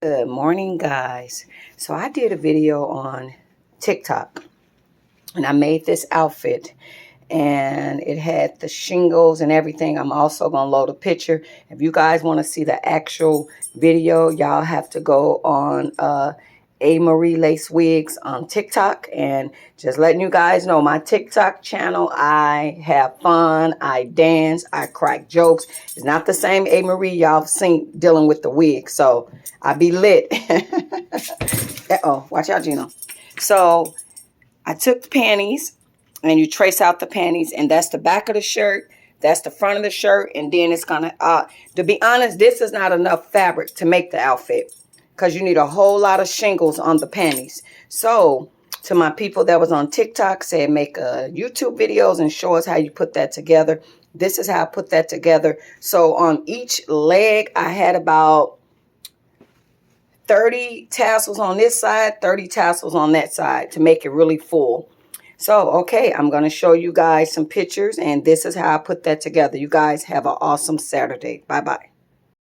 Good morning, guys. So I did a video on TikTok and I made this outfit and it had the shingles and everything. I'm also going to load a picture. If you guys want to see the actual video, y'all have to go on A. Marie Lace Wigs on TikTok. And just letting you guys know, my TikTok channel, I have fun, I dance, I crack jokes. It's not the same A. Marie y'all seen dealing with the wig. So I be lit. Uh-oh, watch out, Gino. So I took the panties and you trace out the panties, and that's the back of the shirt, that's the front of the shirt, and then it's gonna to be honest, this is not enough fabric to make the outfit because you need a whole lot of shingles on the panties. So to my people that was on TikTok, said make YouTube videos and show us how you put that together. This is how I put that together. So on each leg I had about 30 tassels on this side, 30 tassels on that side to make it really full. So, okay, I'm going to show you guys some pictures, and this is how I put that together. You guys have an awesome Saturday. Bye-bye.